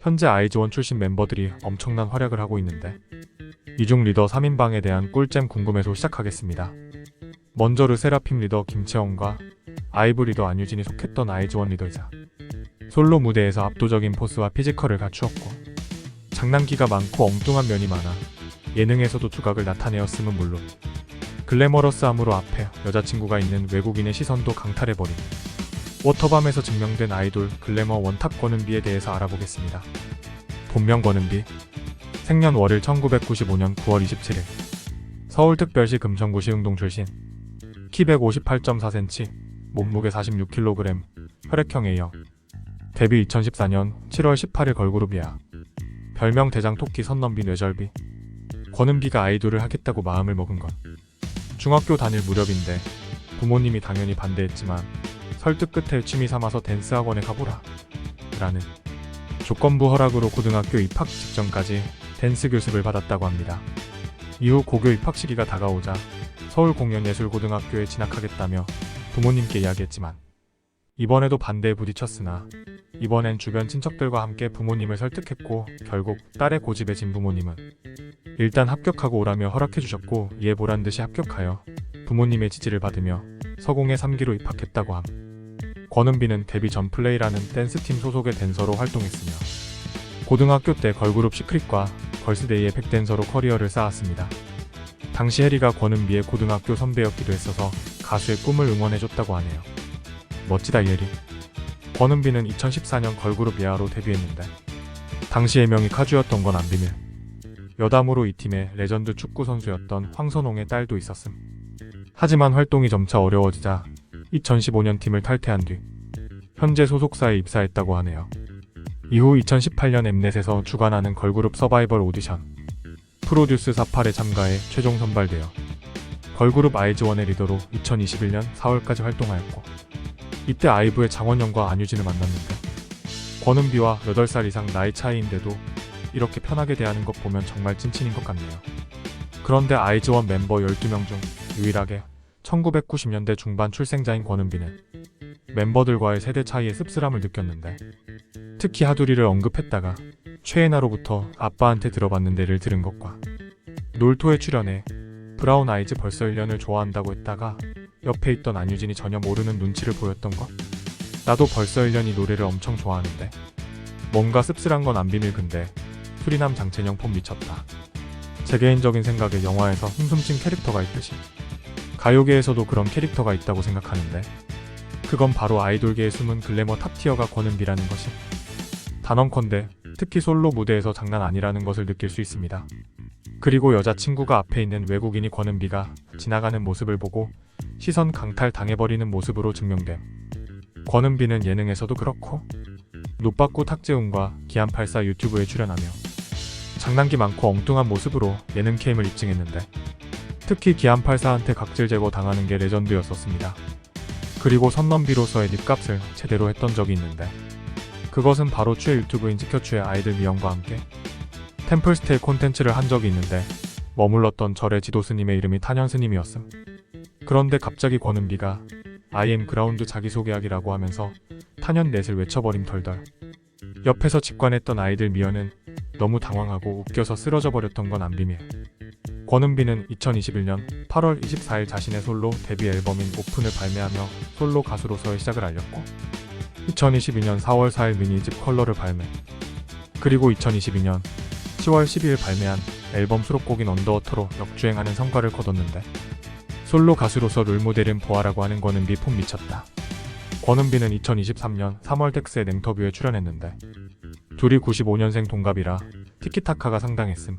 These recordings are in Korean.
현재 아이즈원 출신 멤버들이 엄청난 활약을 하고 있는데 이 중 리더 3인방에 대한 꿀잼 궁금해서 시작하겠습니다. 먼저 르세라핌 리더 김채원과 아이브 리더 안유진이 속했던 아이즈원 리더이자 솔로 무대에서 압도적인 포스와 피지컬을 갖추었고 장난기가 많고 엉뚱한 면이 많아 예능에서도 두각을 나타내었음은 물론 글래머러스함으로 앞에 여자친구가 있는 외국인의 시선도 강탈해버린 워터밤에서 증명된 아이돌 글래머 원탑 권은비에 대해서 알아보겠습니다. 본명 권은비, 생년 월일 1995년 9월 27일 서울특별시 금천구시 응동 출신, 키 158.4cm, 몸무게 46kg, 혈액형 A형, 데뷔 2014년 7월 18일 걸그룹 예아, 별명 대장토끼 선넘비 뇌절비. 권은비가 아이돌을 하겠다고 마음을 먹은 건 중학교 다닐 무렵인데 부모님이 당연히 반대했지만 설득 끝에 취미 삼아서 댄스 학원에 가보라 라는 조건부 허락으로 고등학교 입학 직전까지 댄스 교습을 받았다고 합니다. 이후 고교 입학 시기가 다가오자 서울공연예술고등학교에 진학하겠다며 부모님께 이야기했지만 이번에도 반대에 부딪혔으나 이번엔 주변 친척들과 함께 부모님을 설득했고 결국 딸의 고집에 진 부모님은 일단 합격하고 오라며 허락해주셨고 이에 보란듯이 합격하여 부모님의 지지를 받으며 서공의 3기로 입학했다고 함. 권은비는 데뷔 전 플레이라는 댄스팀 소속의 댄서로 활동했으며 고등학교 때 걸그룹 시크릿과 걸스데이의 백댄서로 커리어를 쌓았습니다. 당시 해리가 권은비의 고등학교 선배였기도 했어서 가수의 꿈을 응원해줬다고 하네요. 멋지다 예리. 권은비는 2014년 걸그룹 예아로 데뷔했는데 당시 예명이 카주였던 건 안 비밀. 여담으로 이 팀의 레전드 축구 선수였던 황선홍의 딸도 있었음. 하지만 활동이 점차 어려워지자 2015년 팀을 탈퇴한 뒤 현재 소속사에 입사했다고 하네요. 이후 2018년 엠넷에서 주관하는 걸그룹 서바이벌 오디션 프로듀스 48에 참가해 최종 선발되어 걸그룹 아이즈원의 리더로 2021년 4월까지 활동하였고 이때 아이브의 장원영과 안유진을 만났는데 권은비와 8살 이상 나이 차이인데도 이렇게 편하게 대하는 것 보면 정말 찐친인 것 같네요. 그런데 아이즈원 멤버 12명 중 유일하게 1990년대 중반 출생자인 권은비는 멤버들과의 세대 차이에 씁쓸함을 느꼈는데 특히 하두리를 언급했다가 최애나로부터 아빠한테 들어봤는데를 들은 것과 놀토에 출연해 브라운 아이즈 벌써 1년을 좋아한다고 했다가 옆에 있던 안유진이 전혀 모르는 눈치를 보였던 것. 나도 벌써 1년 이 노래를 엄청 좋아하는데 뭔가 씁쓸한 건 안 비밀. 근데 수리남 장첸영 폼 미쳤다. 제 개인적인 생각에 영화에서 흥숨진 캐릭터가 있듯이 가요계에서도 그런 캐릭터가 있다고 생각하는데 그건 바로 아이돌계의 숨은 글래머 탑티어가 권은비라는 것이 단언컨대 특히 솔로 무대에서 장난 아니라는 것을 느낄 수 있습니다. 그리고 여자친구가 앞에 있는 외국인이 권은비가 지나가는 모습을 보고 시선 강탈 당해버리는 모습으로 증명됨. 권은비는 예능에서도 그렇고 노빠꾸 탁재훈과 기안84 유튜브에 출연하며 장난기 많고 엉뚱한 모습으로 예능 케임을 입증했는데 특히 기안84한테 각질 제거 당하는 게 레전드였었습니다. 그리고 선넘비로서의 립값을 제대로 했던 적이 있는데 그것은 바로 추의 유튜브인 지켜추의 아이들 미영과 함께 템플스테이 콘텐츠를 한 적이 있는데 머물렀던 절의 지도스님의 이름이 탄현스님이었음. 그런데 갑자기 권은비가 I am 그라운드 자기소개하기라고 하면서 탄현넷을 외쳐버림 덜덜. 옆에서 직관했던 아이들 미연은 너무 당황하고 웃겨서 쓰러져 버렸던 건 안 비밀. 권은비는 2021년 8월 24일 자신의 솔로 데뷔 앨범인 오픈을 발매하며 솔로 가수로서의 시작을 알렸고 2022년 4월 4일 미니집 컬러를 발매. 그리고 2022년 10월 12일 발매한 앨범 수록곡인 언더워터로 역주행하는 성과를 거뒀는데 솔로 가수로서 롤모델은 보아라고 하는 권은비 폼 미쳤다. 권은비는 2023년 3월 덱스의 냉터뷰에 출연했는데 둘이 95년생 동갑이라 티키타카가 상당했음.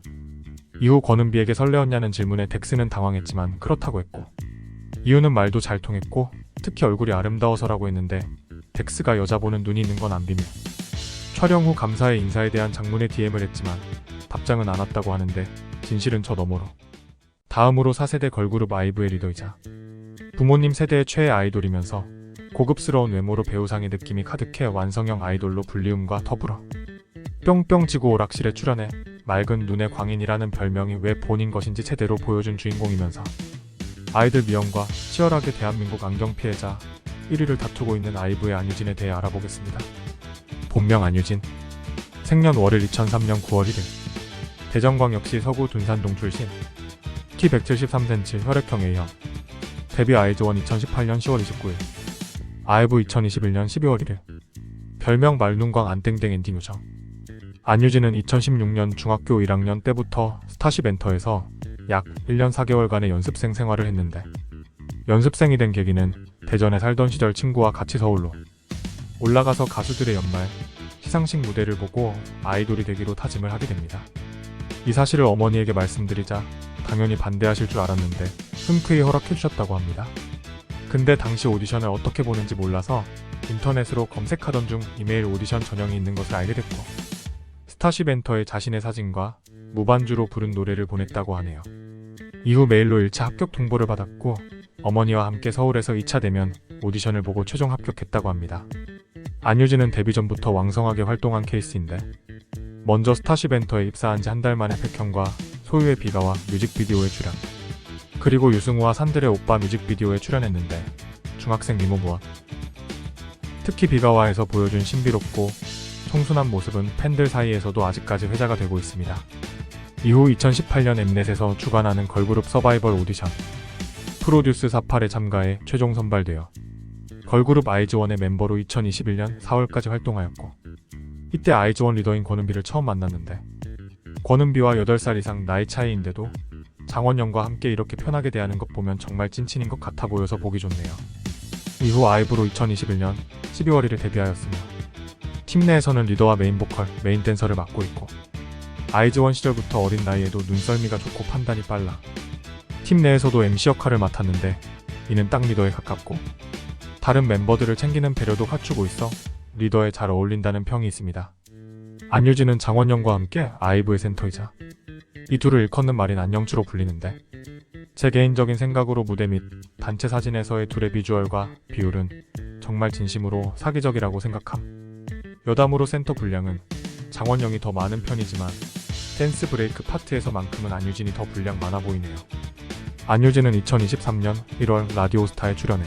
이후 권은비에게 설레었냐는 질문에 덱스는 당황했지만 그렇다고 했고 이유는 말도 잘 통했고 특히 얼굴이 아름다워서라고 했는데 덱스가 여자 보는 눈이 있는 건 안 비밀. 촬영 후 감사의 인사에 대한 장문의 DM을 했지만 답장은 안 왔다고 하는데 진실은 저 너머로. 다음으로 4세대 걸그룹 아이브의 리더이자 부모님 세대의 최애 아이돌이면서 고급스러운 외모로 배우상의 느낌이 가득해 완성형 아이돌로 불리움과 더불어 뿅뿅 지구 오락실에 출연해 맑은 눈의 광인이라는 별명이 왜 본인 것인지 제대로 보여준 주인공이면서 아이들 미영과 치열하게 대한민국 안경 피해자 1위를 다투고 있는 아이브의 안유진에 대해 알아보겠습니다. 본명 안유진, 생년 월일 2003년 9월 1일. 대전광역시 서구 둔산동 출신. 키 173cm, 혈액형 A형. 데뷔 아이즈원 2018년 10월 29일. 아이브 2021년 12월 1일. 별명 말눈광 안땡땡 엔딩 요정. 안유진은 2016년 중학교 1학년 때부터 스타쉽 엔터에서 약 1년 4개월간의 연습생 생활을 했는데, 연습생이 된 계기는 대전에 살던 시절 친구와 같이 서울로 올라가서 가수들의 연말 시상식 무대를 보고 아이돌이 되기로 다짐을 하게 됩니다. 이 사실을 어머니에게 말씀드리자 당연히 반대하실 줄 알았는데 흔쾌히 허락해주셨다고 합니다. 근데 당시 오디션을 어떻게 보는지 몰라서 인터넷으로 검색하던 중 이메일 오디션 전형이 있는 것을 알게 됐고, 스타쉽 엔터에 자신의 사진과 무반주로 부른 노래를 보냈다고 하네요. 이후 메일로 1차 합격 통보를 받았고, 어머니와 함께 서울에서 2차 대면 오디션을 보고 최종 합격했다고 합니다. 안유진은 데뷔 전부터 왕성하게 활동한 케이스인데, 먼저 스타쉽 엔터에 입사한 지 한 달 만에 백현과 소유의 비가와 뮤직비디오에 출연, 그리고 유승우와 산들의 오빠 뮤직비디오에 출연했는데 중학생 미모부원. 특히 비가와에서 보여준 신비롭고 청순한 모습은 팬들 사이에서도 아직까지 회자가 되고 있습니다. 이후 2018년 엠넷에서 주관하는 걸그룹 서바이벌 오디션 프로듀스 48에 참가해 최종 선발되어 걸그룹 아이즈원의 멤버로 2021년 4월까지 활동하였고, 이때 아이즈원 리더인 권은비를 처음 만났는데, 권은비와 8살 이상 나이 차이인데도 장원영과 함께 이렇게 편하게 대하는 것 보면 정말 찐친인 것 같아 보여서 보기 좋네요. 이후 아이브로 2021년 12월 1일 데뷔하였으며, 팀 내에서는 리더와 메인 보컬, 메인 댄서를 맡고 있고, 아이즈원 시절부터 어린 나이에도 눈썰미가 좋고 판단이 빨라 팀 내에서도 MC 역할을 맡았는데, 이는 딱 리더에 가깝고 다른 멤버들을 챙기는 배려도 갖추고 있어 리더에 잘 어울린다는 평이 있습니다. 안유진은 장원영과 함께 아이브의 센터이자 이 둘을 일컫는 말인 안영추로 불리는데, 제 개인적인 생각으로 무대 및 단체 사진에서의 둘의 비주얼과 비율은 정말 진심으로 사기적이라고 생각함. 여담으로 센터 분량은 장원영이 더 많은 편이지만 댄스 브레이크 파트에서만큼은 안유진이 더 분량 많아 보이네요. 안유진은 2023년 1월 라디오스타에 출연해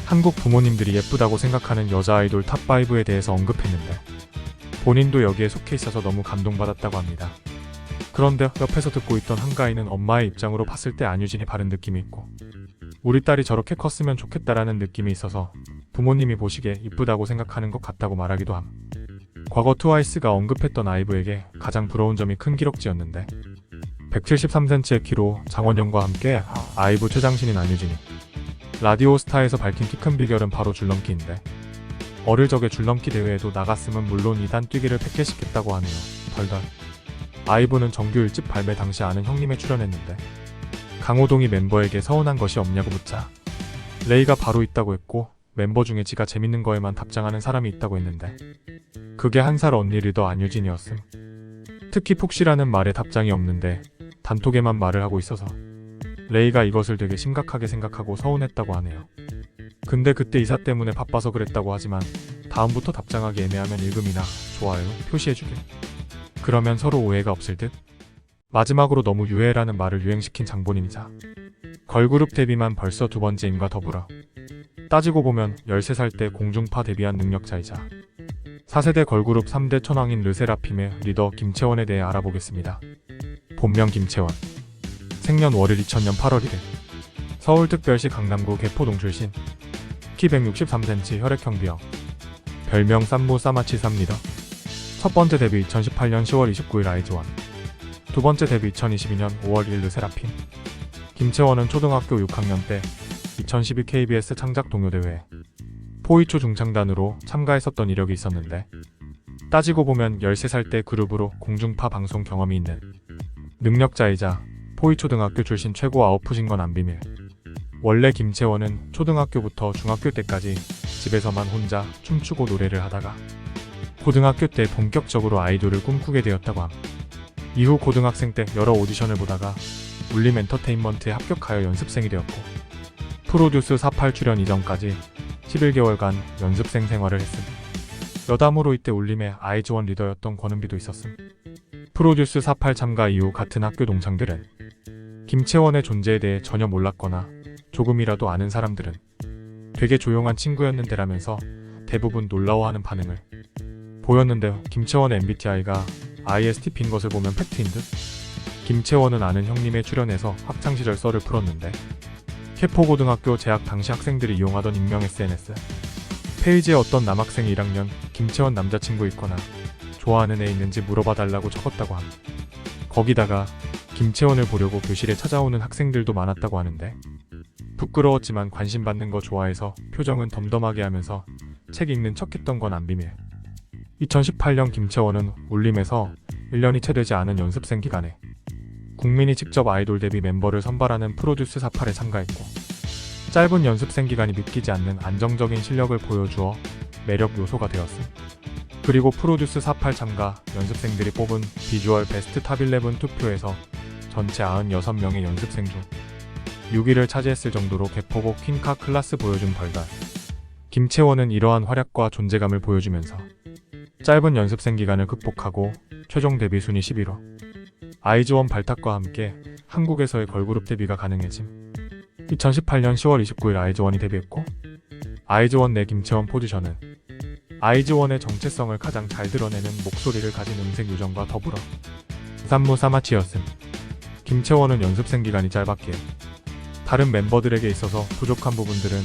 한국 부모님들이 예쁘다고 생각하는 여자 아이돌 탑5에 대해서 언급했는데, 본인도 여기에 속해 있어서 너무 감동받았다고 합니다. 그런데 옆에서 듣고 있던 한가인은 엄마의 입장으로 봤을 때 안유진이 바른 느낌이 있고, 우리 딸이 저렇게 컸으면 좋겠다라는 느낌이 있어서 부모님이 보시기에 이쁘다고 생각하는 것 같다고 말하기도 함. 과거 트와이스가 언급했던 아이브에게 가장 부러운 점이 큰 기럭지였는데, 173cm의 키로 장원영과 함께 아이브 최장신인 안유진이 라디오스타에서 밝힌 키 큰 비결은 바로 줄넘기인데, 어릴 적에 줄넘기 대회에도 나갔으면 물론 2단 뛰기를 100개씩 했다고 하네요. 덜덜. 아이브는 정규 1집 발매 당시 아는 형님에 출연했는데, 강호동이 멤버에게 서운한 것이 없냐고 묻자 레이가 바로 있다고 했고, 멤버 중에 지가 재밌는 거에만 답장하는 사람이 있다고 했는데, 그게 한 살 언니 리더 안유진이었음. 특히 푹시라는 말에 답장이 없는데 단톡에만 말을 하고 있어서 레이가 이것을 되게 심각하게 생각하고 서운했다고 하네요. 근데 그때 이사 때문에 바빠서 그랬다고 하지만 다음부터 답장하기 애매하면 읽음이나 좋아요 표시해주길. 그러면 서로 오해가 없을 듯. 마지막으로 너무 유해라는 말을 유행시킨 장본인이자 걸그룹 데뷔만 벌써 2번째임과 더불어 따지고 보면 13살 때 공중파 데뷔한 능력자이자 4세대 걸그룹 3대 천왕인 르세라핌의 리더 김채원에 대해 알아보겠습니다. 본명 김채원. 생년 월일 2000년 8월 1일. 서울특별시 강남구 개포동 출신. 키 163cm, 혈액형 B형. 별명 쌈무 싸마치 쌈리더. 첫 번째 데뷔 2018년 10월 29일 아이즈원. 두 번째 데뷔 2022년 5월 1일 르세라핌. 김채원은 초등학교 6학년 때 2012 KBS 창작 동요대회 포이초 중창단으로 참가했었던 이력이 있었는데, 따지고 보면 13살 때 그룹으로 공중파 방송 경험이 있는 능력자이자 포이초등학교 출신 최고 아웃풋인 건 안 비밀. 원래 김채원은 초등학교부터 중학교 때까지 집에서만 혼자 춤추고 노래를 하다가 고등학교 때 본격적으로 아이돌을 꿈꾸게 되었다고 함. 이후 고등학생 때 여러 오디션을 보다가 울림 엔터테인먼트에 합격하여 연습생이 되었고, 프로듀스 48 출연 이전까지 11개월간 연습생 생활을 했음. 여담으로 이때 울림의 아이즈원 리더였던 권은비도 있었음. 프로듀스 48 참가 이후 같은 학교 동창들은 김채원의 존재에 대해 전혀 몰랐거나 조금이라도 아는 사람들은 되게 조용한 친구였는데라면서 대부분 놀라워하는 반응을 보였는데 김채원의 MBTI가 ISTP인 것을 보면 팩트인 듯? 김채원은 아는 형님에 출연해서 학창시절 썰을 풀었는데 캐포고등학교 재학 당시 학생들이 이용하던 익명 SNS 페이지에 어떤 남학생이 1학년 김채원 남자친구 있거나 좋아하는 애 있는지 물어봐달라고 적었다고 함. 거기다가 김채원을 보려고 교실에 찾아오는 학생들도 많았다고 하는데 부끄러웠지만 관심 받는 거 좋아해서 표정은 덤덤하게 하면서 책 읽는 척했던 건 안 비밀. 2018년 김채원은 울림에서 1년이 채 되지 않은 연습생 기간에 국민이 직접 아이돌 데뷔 멤버를 선발하는 프로듀스 48에 참가했고 짧은 연습생 기간이 믿기지 않는 안정적인 실력을 보여주어 매력 요소가 되었음. 그리고 프로듀스 48 참가 연습생들이 뽑은 비주얼 베스트 탑 11 투표에서 전체 96명의 연습생 중 6위를 차지했을 정도로 개포고 퀸카 클라스 보여준 벌달. 김채원은 이러한 활약과 존재감을 보여주면서 짧은 연습생 기간을 극복하고 최종 데뷔 순위 11호 아이즈원 발탁과 함께 한국에서의 걸그룹 데뷔가 가능해짐. 2018년 10월 29일 아이즈원이 데뷔했고 아이즈원 내 김채원 포지션은 아이즈원의 정체성을 가장 잘 드러내는 목소리를 가진 음색 요정과 더불어 산무 사마치였음. 김채원은 연습생 기간이 짧았기에 다른 멤버들에게 있어서 부족한 부분들은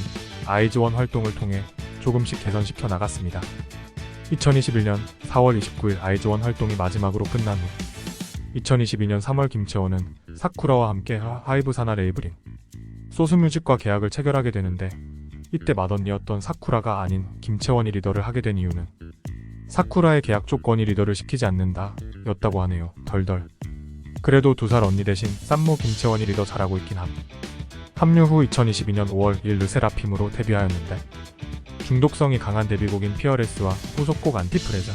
아이즈원 활동을 통해 조금씩 개선시켜 나갔습니다. 2021년 4월 29일 아이즈원 활동이 마지막으로 끝난 후 2022년 3월 김채원은 사쿠라와 함께 하이브 산하 레이블인 소스뮤직과 계약을 체결하게 되는데 이때 맏언니였던 사쿠라가 아닌 김채원이 리더를 하게 된 이유는 사쿠라의 계약 조건이 리더를 시키지 않는다 였다고 하네요. 덜덜. 그래도 2살 언니 대신 쌈모 김채원이 리더 잘하고 있긴 함. 합류 후 2022년 5월 1일 르세라핌으로 데뷔하였는데 중독성이 강한 데뷔곡인 피어레스와 후속곡 안티프레자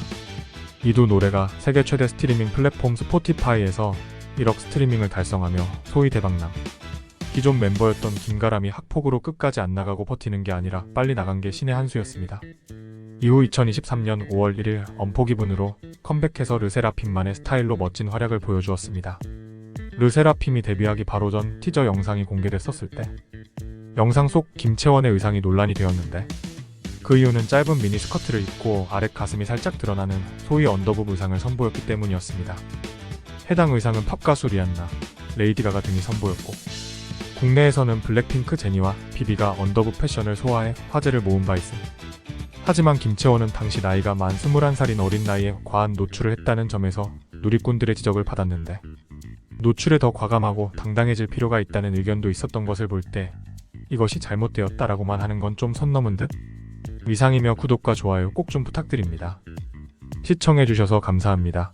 이 두 노래가 세계 최대 스트리밍 플랫폼 스포티파이에서 1억 스트리밍을 달성하며 소위 대박남. 기존 멤버였던 김가람이 학폭으로 끝까지 안 나가고 버티는 게 아니라 빨리 나간 게 신의 한 수였습니다. 이후 2023년 5월 1일 엄포 기분으로 컴백해서 르세라핌만의 스타일로 멋진 활약을 보여주었습니다. 르세라핌이 데뷔하기 바로 전 티저 영상이 공개됐었을 때 영상 속 김채원의 의상이 논란이 되었는데 그 이유는 짧은 미니 스커트를 입고 아랫 가슴이 살짝 드러나는 소위 언더북 의상을 선보였기 때문이었습니다. 해당 의상은 팝가수 리안나, 레이디 가가 등이 선보였고 국내에서는 블랙핑크 제니와 비비가 언더북 패션을 소화해 화제를 모은 바 있음. 하지만 김채원은 당시 나이가 만 21살인 어린 나이에 과한 노출을 했다는 점에서 누리꾼들의 지적을 받았는데 노출에 더 과감하고 당당해질 필요가 있다는 의견도 있었던 것을 볼 때 이것이 잘못되었다라고만 하는 건 좀 선 넘은 듯? 이상이며 구독과 좋아요 꼭 좀 부탁드립니다. 시청해주셔서 감사합니다.